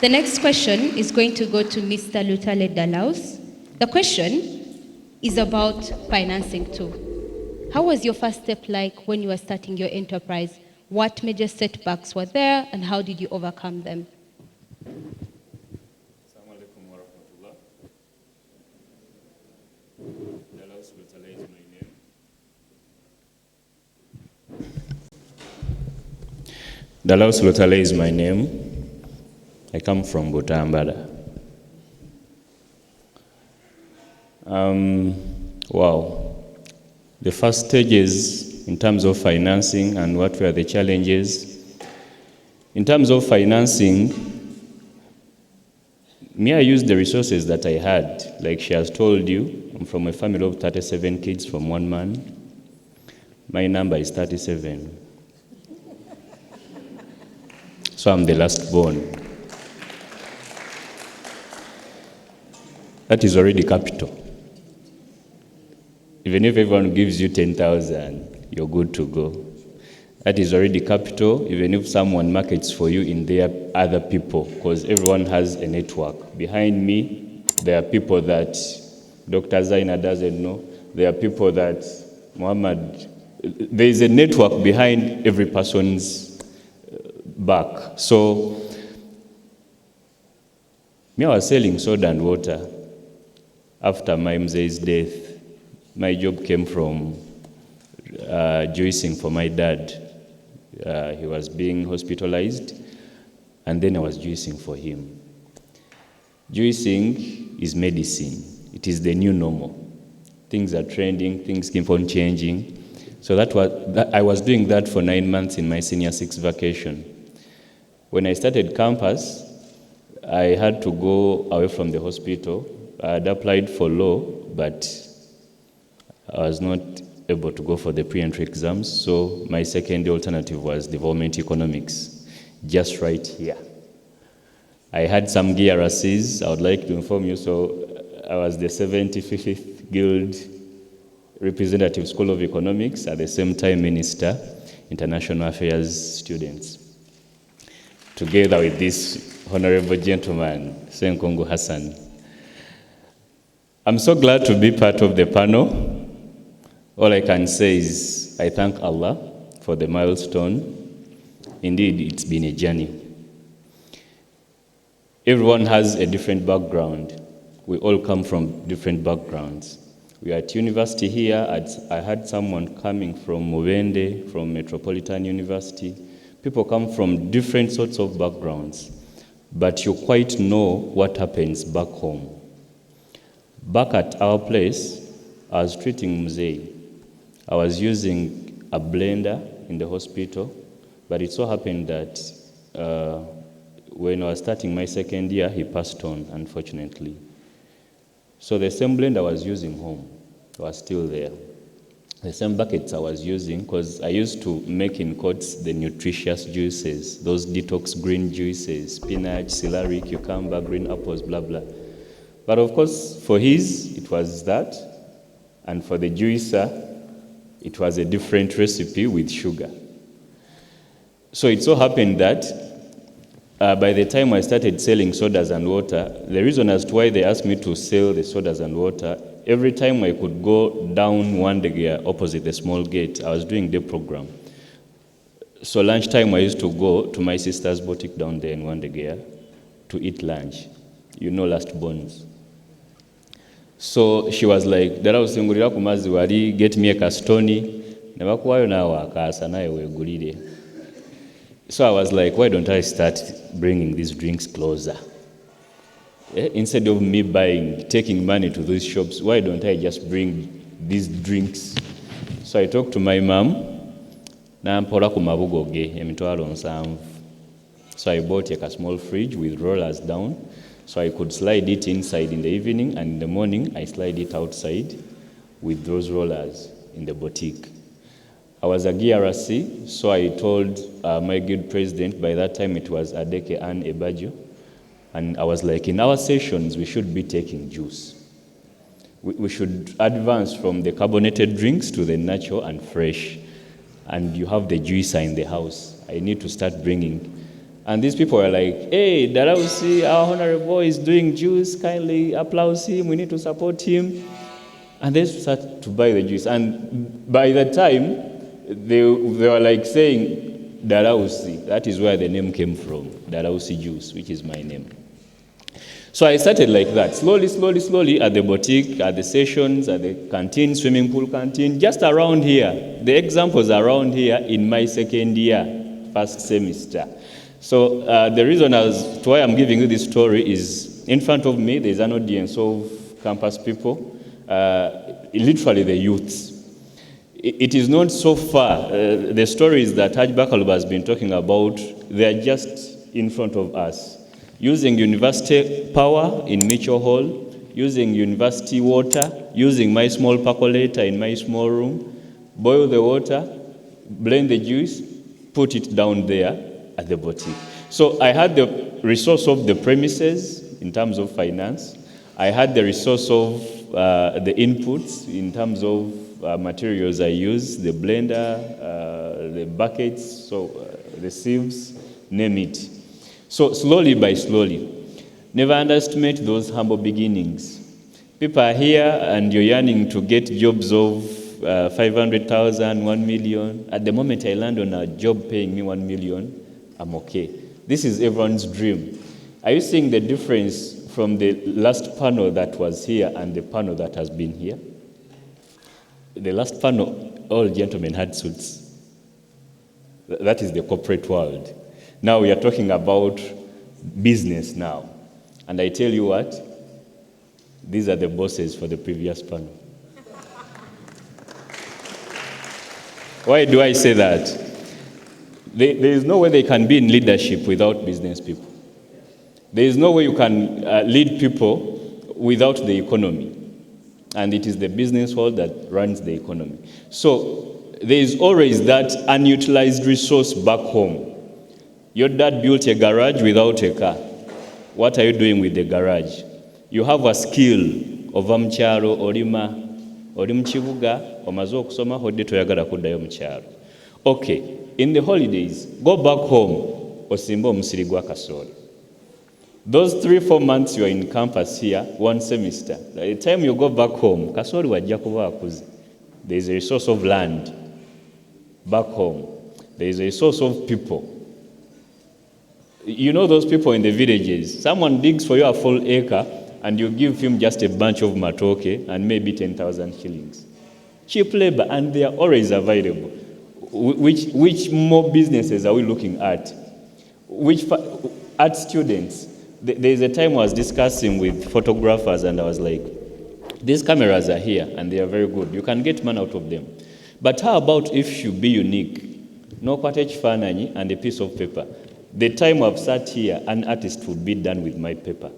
The next question is going to go to Mr. LUTALE DALAUS. The question is about financing too. How was your first step like when you were starting your enterprise? What major setbacks were there and how did you overcome them? DALAUS LUTALE is my name. DALAUS LUTALE is my name. I come from Butambala. Wow. The first stages in terms of financing and what were the challenges. In terms of financing, I used the resources that I had. Like she has told you, I'm from a family of 37 kids from one man. My number is 37. So I'm the last born. That is already capital. Even if everyone gives you 10,000, you're good to go. That is already capital, even if someone markets for you in their other people, because everyone has a network. Behind me, there are people that Dr. Zaina doesn't know. There are people that Muhammad, there is a network behind every person's back. So, I was selling soda and water. After my mzei's death, my job came from juicing for my dad. He was being hospitalized, and then I was juicing for him. Juicing is medicine. It is the new normal. Things are trending, things keep on changing. So I was doing that for 9 months in my senior 6 vacation. When I started campus, I had to go away from the hospital. I had applied for law, but I was not able to go for the pre-entry exams, so my second alternative was development economics, just right here. I had some GRCs, I would like to inform you, so I was the 75th Guild Representative School of Economics, at the same time Minister, International Affairs students, together with this honorable gentleman, Senkongo Hassan. I'm so glad to be part of the panel. All I can say is I thank Allah for the milestone. Indeed, it's been a journey. Everyone has a different background. We all come from different backgrounds. We are at university here. I had someone coming from Mubende, from Metropolitan University. People come from different sorts of backgrounds, but you quite know what happens back home. Back at our place, I was treating Mzee. I was using a blender in the hospital, but it so happened that when I was starting my second year, he passed on, unfortunately. So the same blender I was using home was still there. The same buckets I was using, because I used to make in quotes the nutritious juices, those detox green juices, spinach, celery, cucumber, green apples, blah, blah. But of course, for his, it was that, and for the juicer, it was a different recipe with sugar. So it so happened that by the time I started selling sodas and water, the reason as to why they asked me to sell the sodas and water, every time I could go down Wandegea opposite the small gate, I was doing the program. So lunchtime I used to go to my sister's boutique down there in Wandegea to eat lunch. You know, last bones. So she was like, "DALAUS ngulira ku mazzi wali, get me a kastoni, nebakuwayo nawe akaasa naye weegulire." So I was like, why don't I start bringing these drinks closer? Instead of me taking money to these shops, why don't I just bring these drinks? So I talked to my mom, nampola ku mabugo ge emitwalo 7. So I bought a small fridge with rollers down, so I could slide it inside in the evening, and in the morning I slide it outside with those rollers in the boutique. I was a GRC, so I told my guild president, by that time it was Adeke Ann Ebajo, and I was like, in our sessions we should be taking juice. We should advance from the carbonated drinks to the natural and fresh, and you have the juicer in the house. I need to start bringing And these people were like, hey, DALAUS, our honorable is doing juice, kindly applause him, we need to support him. And they started to buy the juice. And by the time, they were like saying, DALAUS, that is where the name came from, DALAUS juice, which is my name. So I started like that, slowly, at the boutique, at the sessions, at the canteen, swimming pool canteen, just around here. The examples around here in my second year, first semester. So the reason as to why I'm giving you this story is, in front of me, there's an audience of campus people, literally the youths. It is not so far. The stories that Haj Bakalub has been talking about, they are just in front of us. Using university power in Mitchell Hall, using university water, using my small percolator in my small room, boil the water, blend the juice, put it down there at the boutique. So I had the resource of the premises in terms of finance. I had the resource of the inputs in terms of materials I use, the blender, the buckets, the sieves, name it. So slowly by slowly, never underestimate those humble beginnings. People are here and you're yearning to get jobs of 500,000, 1 million. At the moment I land on a job paying me 1 million, I'm okay. This is everyone's dream. Are you seeing the difference from the last panel that was here and the panel that has been here? The last panel, all gentlemen had suits. That is the corporate world. Now we are talking about business now. And I tell you what, these are the bosses for the previous panel. Why do I say that? There is no way they can be in leadership without business people. There is no way you can lead people without the economy. And it is the business world that runs the economy. So there is always that unutilized resource back home. Your dad built a garage without a car. What are you doing with the garage? You have a skill of mcharo, olima, olimchibuga, omaze okusoma hodde toyagala kuddayo mu kyalo. Okay, in the holidays, go back home, osimba omusiri gwa kasooli. Those 3-4 months you are in campus here, 1 semester, by the time you go back home, kasooli wajja kuba akuze. There is a resource of land back home. There is a resource of people. You know those people in the villages, someone digs for you a full acre and you give him just a bunch of matoke and maybe 10,000 shillings. Cheap labor, and they are always available. Which more businesses are we looking at? Which art students? There is a time I was discussing with photographers and I was like, these cameras are here and they are very good. You can get money out of them. But how about if you be unique? No cottage fanani and a piece of paper. The time I've sat here, an artist would be done with my paper.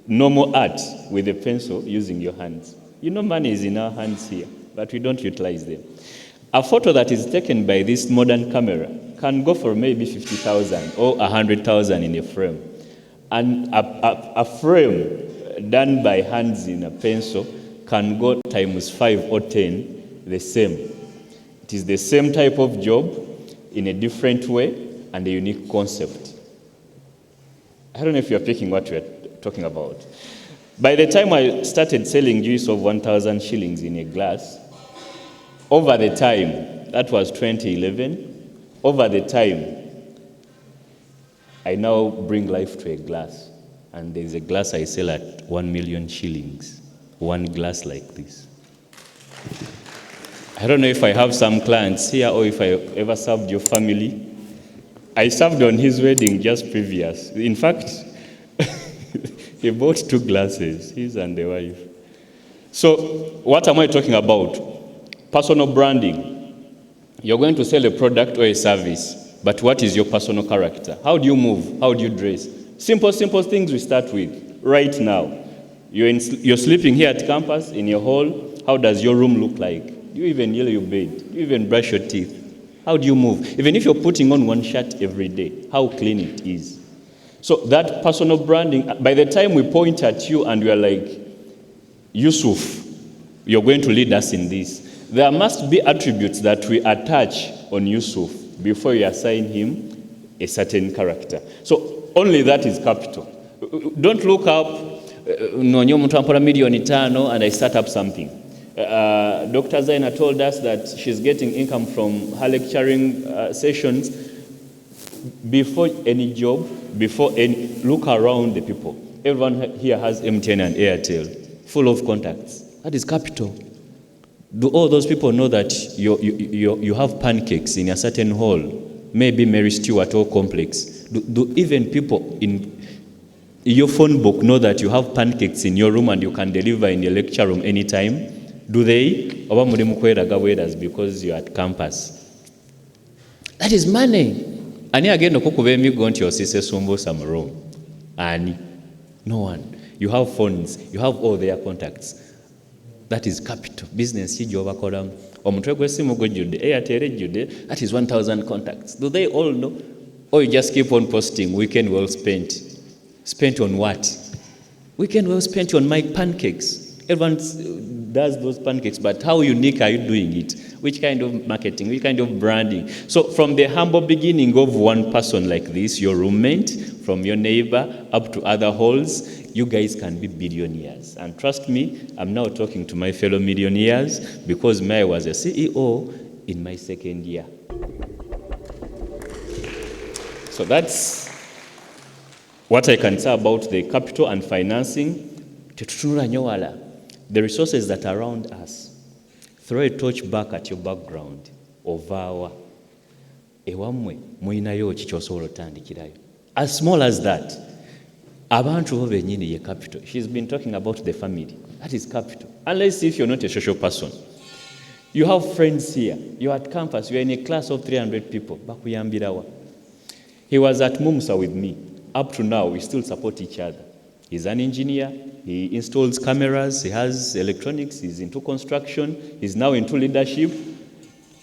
Normal art with a pencil using your hands. You know money is in our hands here, but we don't utilize them. A photo that is taken by this modern camera can go for maybe 50,000 or 100,000 in a frame. And a frame done by hands in a pencil can go times 5 or 10 the same. It is the same type of job in a different way and a unique concept. I don't know if you're picking what we're talking about. By the time I started selling juice of 1,000 shillings in a glass, over the time, that was 2011, over the time, I now bring life to a glass. And there's a glass I sell at 1 million shillings. One glass like this. I don't know if I have some clients here or if I ever served your family. I served on his wedding just previous. In fact, he bought 2 glasses, his and the wife. So what am I talking about? Personal branding. You're going to sell a product or a service, but what is your personal character? How do you move? How do you dress? Simple things we start with right now. You're sleeping here at campus, in your hall. How does your room look like? Do you even yell your bed? Do you even brush your teeth? How do you move? Even if you're putting on one shirt every day, how clean it is. So that personal branding, by the time we point at you and we are like, Yusuf, you're going to lead us in this. There must be attributes that we attach on Yusuf before you assign him a certain character. So only that is capital. Don't look up, nonyo muntu ampola milioni 5 and I start up something. Dr. Zaina told us that she's getting income from her lecturing sessions. Before any job, look around the people. Everyone here has MTN and Airtel, full of contacts. That is capital. Do all those people know that you have pancakes in a certain hall, maybe Mary Stewart or complex? Do even people in your phone book know that you have pancakes in your room and you can deliver in your lecture room anytime? Do they? Oba muri mukweraga wedas because you're at campus. That is money. Ani agenda okukuba emigo nti osise sumbusa mu room. Ani? No one. You have phones. You have all their contacts. That is capital. Business hijo bakola. Omutwe gw'essimu gujjudde, Airtel ejjudde, that is 1,000 contacts. Do they all know? Or you just keep on posting, weekend well spent. Spent on what? Weekend well spent on my pancakes. Everyone does those pancakes, but how unique are you doing it? Which kind of marketing, which kind of branding? So from the humble beginning of one person like this, your roommate, from your neighbor up to other halls, you guys can be billionaires. And trust me, I'm now talking to my fellow millionaires because I was a CEO in my second year. So that's what I can say about the capital and financing. The resources that are around us. Throw a torch back at your background. Ovawa. Ewamwe, muinayo chichosoolo tandikirayo. As small as that, abantu bo benyini ye capital. She's been talking about the family. That is capital. Unless if you're not a social person. You have friends here. You're at campus. You're in a class of 300 people. Bakuyambirawa. He was at Mumsa with me. Up to now, we still support each other. He's an engineer. He installs cameras. He has electronics. He's into construction. He's now into leadership.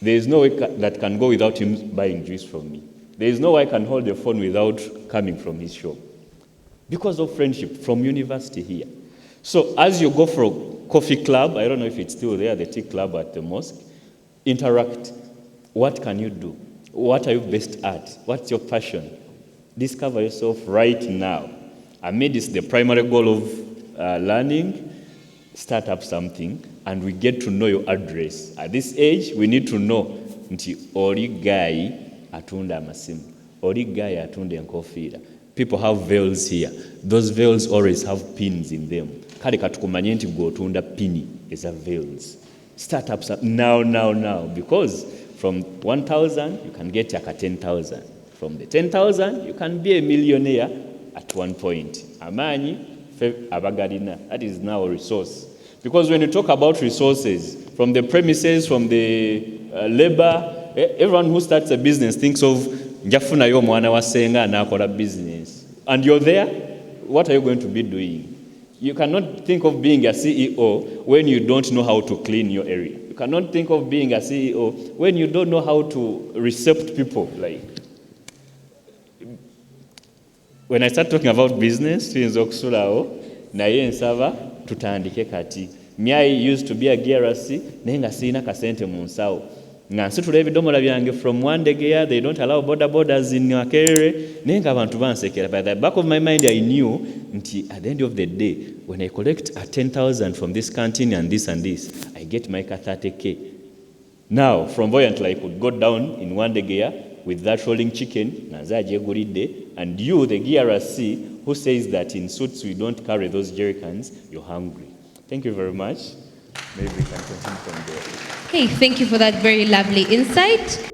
There is no way that can go without him buying juice from me. There is no way I can hold the phone without coming from his shop. Because of friendship from university here. So as you go for a coffee club, I don't know if it's still there, the tea club at the mosque, interact. What can you do? What are you best at? What's your passion? Discover yourself right now. I made this the primary goal of learning. Start up something, and we get to know your address. At this age, we need to know nti oli guy atunda amasimu, oli guy atunda enkofiira. People have veils here. Those veils always have pins in them. Kale katukumanye nti gwe otunda pini eza veils. Start up now, because from 1,000 you can get yaka 10,000. From the 10,000 you can be a millionaire at one point. Amanyi abagalina. That is now a resource. Because when you talk about resources, from the premises, from the labor, everyone who starts a business thinks of njafuna yo mwana wa senga anakola business. And you're there, what are you going to be doing? You cannot think of being a CEO when you don't know how to clean your area. You cannot think of being a CEO when you don't know how to recept people. Like, when I start talking about business, tuyinza okusulao naye nsaba tutandike kati. Myai used to be a gearasi naye nga sirina kasente mu nsawo. Nga nsitula ebidomola byange from one Wandegeya, they don't allow borders in Makerere, naye nga abantu bansekera. By the back of my mind, I knew nti at the end of the day, when I collect 10,000 from this canteen and this, I get my 30K. Now, from Voyantly, I could go down in Wandegeya with that rolling chicken, and you, the GRC, who says that in suits we don't carry those jerrycans, you're hungry. Thank you very much. Maybe we can continue from there. Hey, thank you for that very lovely insight.